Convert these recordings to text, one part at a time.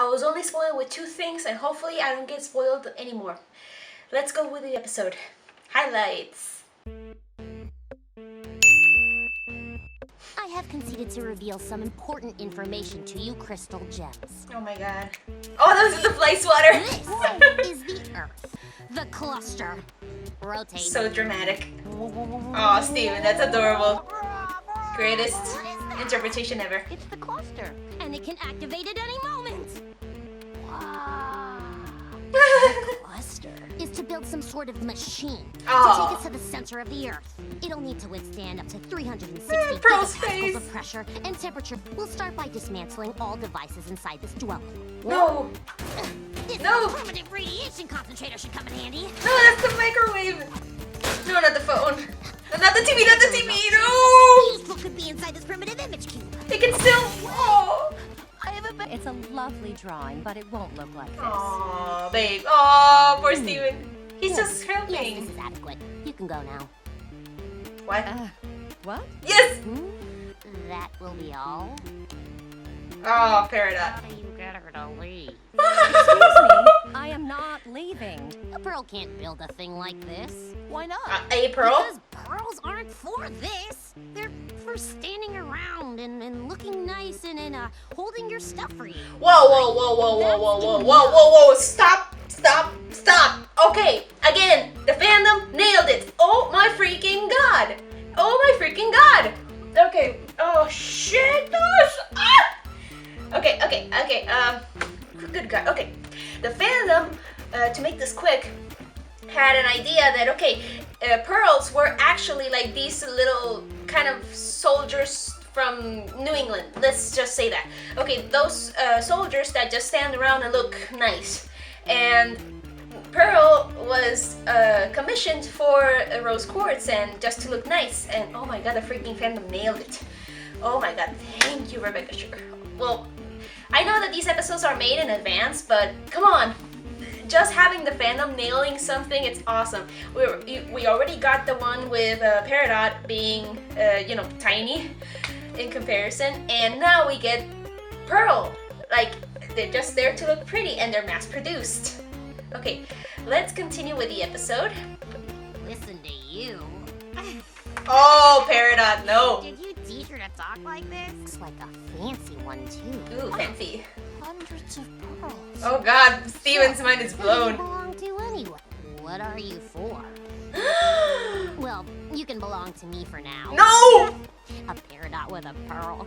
I was only spoiled with 2 things, and hopefully I don't get spoiled anymore. Let's go with the episode. Highlights. I have conceded to reveal some important information to you, Crystal Gems. Oh my god. Oh, those are the fly swatter! This is the Earth. The cluster. Rotate. So dramatic. Oh, Steven, that's adorable. Greatest interpretation ever. It's the cluster, and it can activate at any moment. Wow. The cluster is to build some sort of machine to take us to the center of the Earth. It'll need to withstand up to 360 gigapascals of pressure and temperature. We'll start by dismantling all devices inside this dwelling. No! This No! primitive radiation concentrator should come in handy. No, that's the microwave! No, not the phone. Not the TV, not the TV, no! Useful could be inside this primitive image cube. It can still... Oh! It's a lovely drawing, but it won't look like this. Aw, babe. Aw, poor Steven. He's just Yes, helping. this is adequate. You can go now. What? What? Yes! That will be all. Oh, Peridot. do you get her to leave? Excuse me, I am not leaving. A pearl can't build a thing like this. Why not? A pearl? Because pearls aren't for this. They're for standing around and looking nice and holding your stuff for you. Whoa, whoa, whoa, whoa, whoa, whoa, whoa, whoa, whoa, whoa, stop, stop, stop. Okay, again, the fandom nailed it. Oh my freaking god. Oh my freaking god. Okay, oh shit. Ah! Okay, good god, okay. The fandom, to make this quick, had an idea that, okay, pearls were actually like these little kind of soldiers from New England. Let's just say that. Okay, those soldiers that just stand around and look nice. And Pearl was commissioned for rose quartz and just to look nice. And oh my god, the freaking fandom nailed it. Oh my god, thank you, Rebecca Sugar. Well, I know that these episodes are made in advance, but come on. Just having the fandom nailing something, it's awesome. We already got the one with Peridot being, you know, tiny in comparison, and now we get Pearl. Like, they're just there to look pretty, and they're mass-produced. Okay, let's continue with the episode. Listen to you. Oh, Peridot, no. Did you teach her to talk like this? Looks like a fancy one, too. Ooh, fancy. Hundreds of pearls. Oh god, Steven's mind is Who do blown. you belong to anyway? What are you for? Well, you can belong to me for now. No! A peridot with a pearl.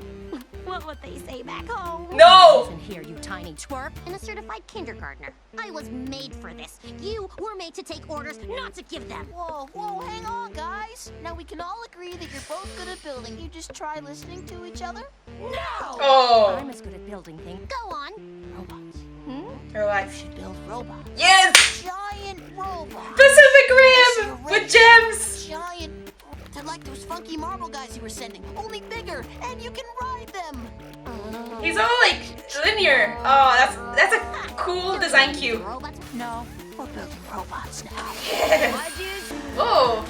What would they say back home? No! Listen here, you tiny twerp. And a certified kindergartner. I was made for this. You were made to take orders, not to give them. Whoa, hang on, guys. Now we can all agree that you're both good at building. You just try listening to each other? No! Oh. I'm as good at building things. Go on. Robots. Relax. Should build robots. Yes! Giant robots. Pacific Rim! With gems! Giant. They're like those funky marble guys you were sending, only bigger, and you can ride them. He's all like linear. Oh, that's a cool design cue. Robots? No, we're building robots now. Yes. Oh,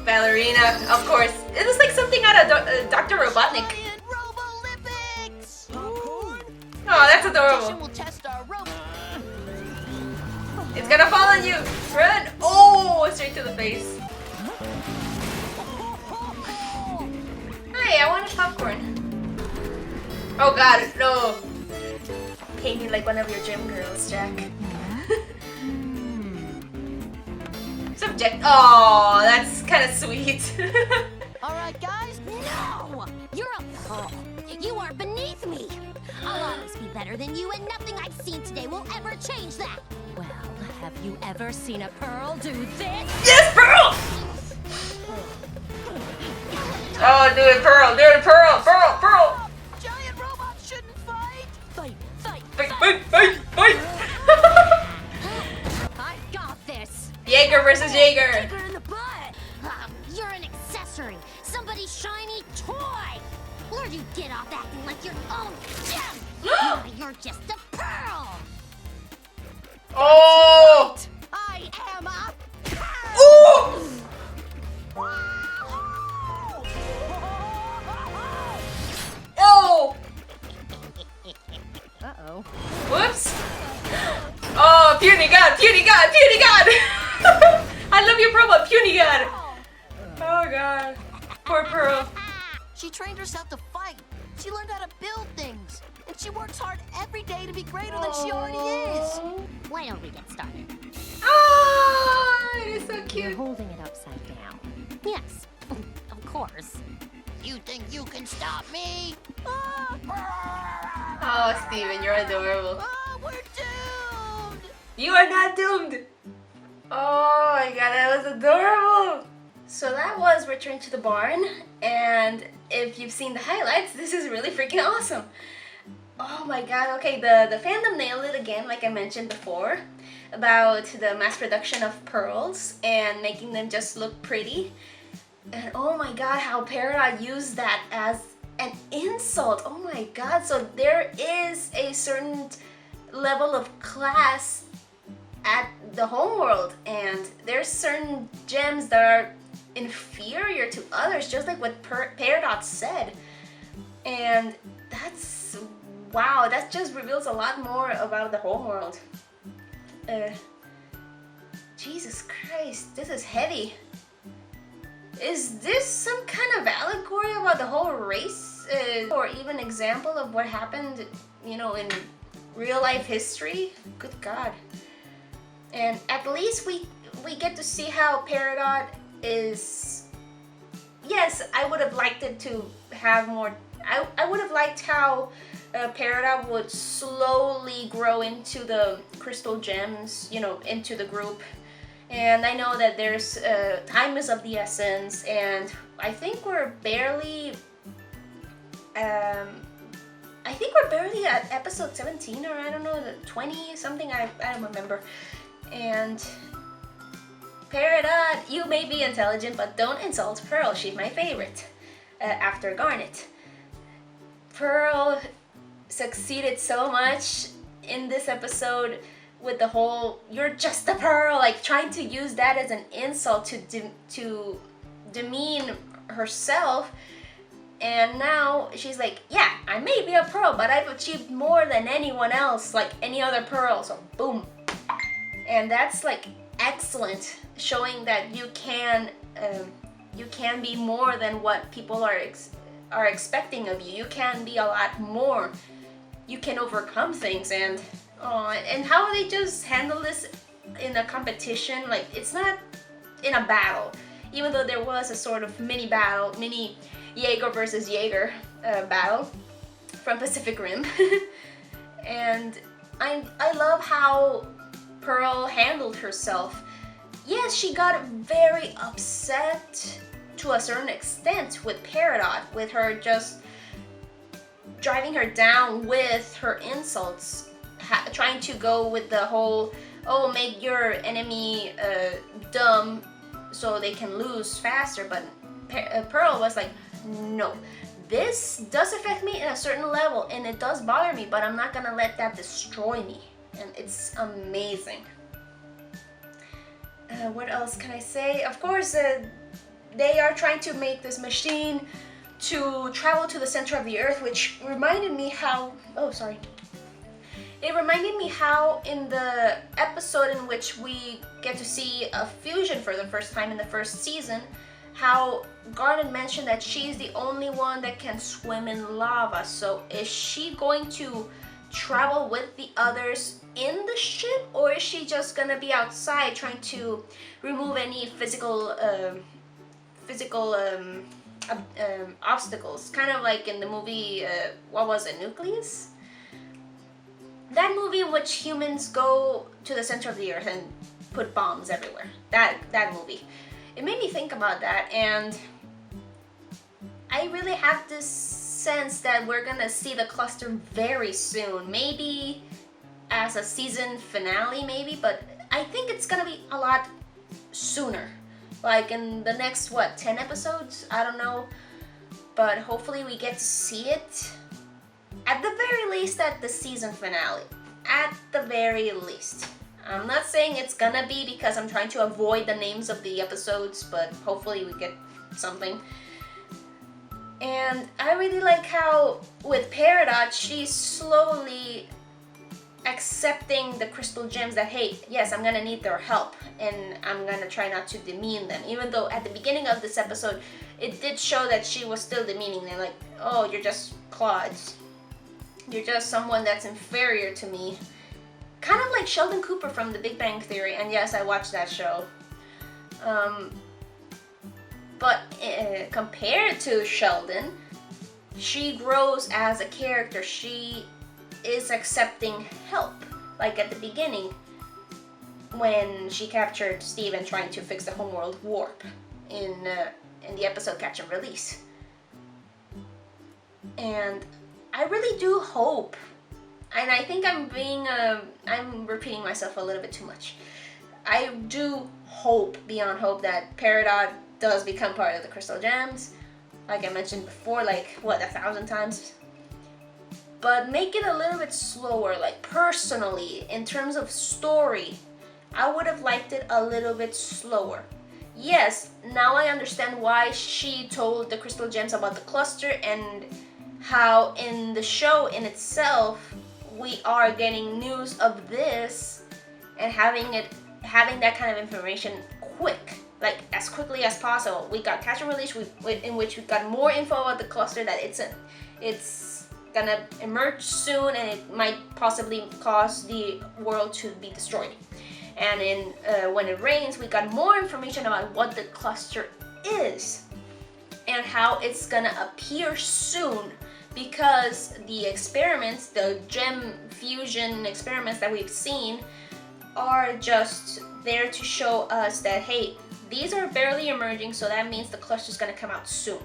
ballerina, of course. It was like something out of Dr. Robotnik. Giant Robo-Olympics. Oh, that's adorable. We'll test our robot. It's gonna fall on you. Run! Oh, straight to the face. Hi, I wanted popcorn. Oh god, no. Paint me like one of your gym girls, Jack. Subject. Oh, that's kind of sweet. All right, guys. No! You're a pearl. You are beneath me. I'll always be better than you, and nothing I've seen today will ever change that. Well, have you ever seen a pearl do this? Yes, Pearl! Oh, do it, Pearl. Do it, Pearl. Pearl, Pearl. Giant robots shouldn't fight. Fight, fight, Fight. I got this. Jaeger versus Jaeger. Kick her in the butt. You're an accessory. Somebody's shiny toy. Where'd you get off acting like your own gem? Now you're just a pearl. Oh. I am a Ooh. Oh. Uh-oh. you. Whoops! Oh, puny god, puny god, puny god! I love your promo, puny god! Oh god. Poor Pearl. She trained herself to fight. She learned how to build things. And she works hard every day to be greater than she already is. Why don't we get started? Oh, it is so You're cute. holding it upside down. Yes, of course. You think you can stop me? Oh, Steven, you're adorable. We're doomed! You are not doomed! Oh my god, that was adorable! So that was Return to the Barn, and if you've seen the highlights, this is really freaking awesome. Oh my god, okay, the fandom nailed it again, like I mentioned before, about the mass production of pearls and making them just look pretty. And oh my god, how Peridot used that as an insult. Oh my god, so there is a certain level of class at the homeworld, and there's certain gems that are inferior to others, just like what Peridot said. And that's, wow, that just reveals a lot more about the homeworld. Jesus Christ, this is heavy. Is this some kind of allegory about the whole race? Or even example of what happened, you know, in real life history? Good God. And at least we get to see how Peridot is... Yes, I would have liked it to have more... I would have liked how Peridot would slowly grow into the crystal gems, you know, into the group. And I know that there's time is of the essence, and I think we're barely at episode 17, or I don't know, 20 something, I don't remember. And Peridot, you may be intelligent, but don't insult Pearl. She's my favorite after Garnet. Pearl succeeded so much in this episode with the whole "you're just a pearl," like trying to use that as an insult to demean herself. And now she's like, yeah, I may be a pearl, but I've achieved more than anyone else, like any other pearl. So boom. And that's like excellent, showing that you can be more than what people are expecting of you. You can be a lot more. You can overcome things, and how they just handle this in a competition. Like, it's not in a battle, even though there was a sort of mini Jaeger versus Jaeger battle from Pacific Rim. And I love how Pearl handled herself. Yes, she got very upset to a certain extent with Peridot, with her just driving her down with her insults, trying to go with the whole, oh, make your enemy dumb so they can lose faster. But Pearl was like, no, this does affect me in a certain level, and it does bother me, but I'm not gonna let that destroy me. And it's amazing. What else can I say? Of course, they are trying to make this machine to travel to the center of the earth, which reminded me how... Oh, sorry. It reminded me how in the episode in which we get to see a fusion for the first time in the first season, how Garnet mentioned that she's the only one that can swim in lava. So is she going to travel with the others in the ship, or is she just gonna be outside trying to remove any physical obstacles, kind of like in the movie, what was it, Nucleus? That movie in which humans go to the center of the earth and put bombs everywhere. That movie. It made me think about that, and I really have this sense that we're gonna see the cluster very soon. Maybe as a season finale, maybe, but I think it's gonna be a lot sooner. Like in the next, 10 episodes? I don't know. But hopefully we get to see it. At the very least at the season finale. At the very least. I'm not saying it's gonna be, because I'm trying to avoid the names of the episodes, but hopefully we get something. And I really like how with Peridot, she's slowly accepting the crystal gems that, hey, yes, I'm gonna need their help and I'm gonna try not to demean them. Even though at the beginning of this episode, it did show that she was still demeaning them, like, oh, you're just clods. You're just someone that's inferior to me. Kind of like Sheldon Cooper from The Big Bang Theory, and yes, I watched that show. But compared to Sheldon, she grows as a character. She is accepting help. Like at the beginning, when she captured Steven trying to fix the Homeworld warp in the episode Catch and Release. And I really do hope, and I think I'm repeating myself a little bit too much. I do hope beyond hope that Peridot does become part of the Crystal Gems, like I mentioned before, like what, 1,000 times? But make it a little bit slower. Like personally, in terms of story, I would have liked it a little bit slower. Yes, now I understand why she told the Crystal Gems about the cluster and how in the show in itself we are getting news of this and having that kind of information quick, like as quickly as possible. We got Catch and Release in which we got more info about the cluster, that it's gonna emerge soon and it might possibly cause the world to be destroyed. And in When It Rains, we got more information about what the cluster is and how it's gonna appear soon, because the experiments, the gem fusion experiments that we've seen, are just there to show us that, hey, these are barely emerging, so that means the cluster's gonna come out soon.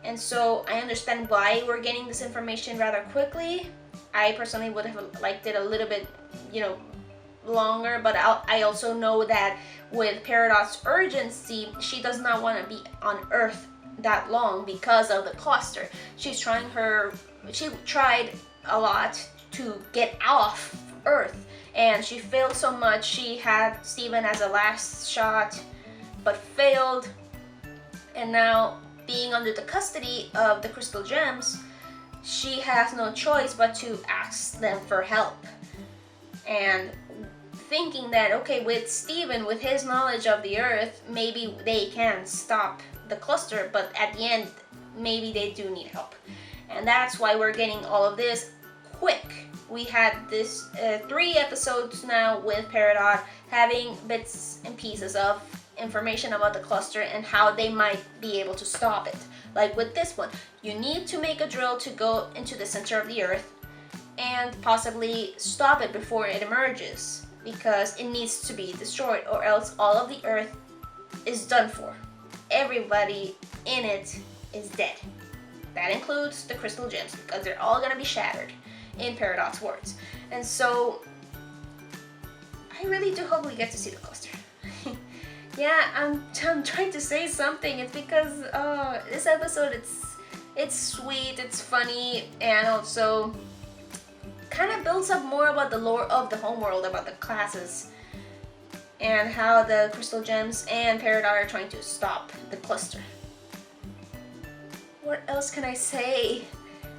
And so I understand why we're getting this information rather quickly. I personally would have liked it a little bit, longer, but I also know that with Peridot's urgency, she does not want to be on Earth that long because of the cluster. She tried a lot to get off Earth, and she failed so much. She had Steven as a last shot, but failed, and now being under the custody of the Crystal Gems, she has no choice but to ask them for help. And thinking that, okay, with Steven, with his knowledge of the Earth, maybe they can stop the cluster, but at the end, maybe they do need help. And that's why we're getting all of this quick. We had this 3 episodes now with Peridot having bits and pieces of information about the cluster and how they might be able to stop it. Like with this one, you need to make a drill to go into the center of the Earth and possibly stop it before it emerges, because it needs to be destroyed, or else all of the Earth is done for. Everybody in it is dead. That includes the Crystal Gems, because they're all gonna be shattered, in Peridot's words. And so I really do hope we get to see the cluster. Yeah, I'm trying to say something. It's because this episode, it's sweet, it's funny, and also kind of builds up more about the lore of the homeworld, about the classes, and how the Crystal Gems and Peridot are trying to stop the cluster. What else can I say?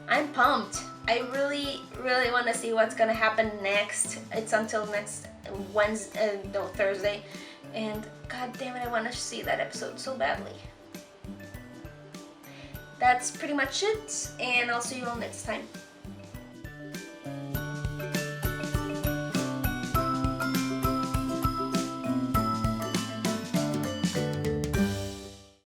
I'm pumped. I really, really want to see what's gonna happen next. It's until next Thursday, and god damn it, I want to see that episode so badly. That's pretty much it, and I'll see you all next time.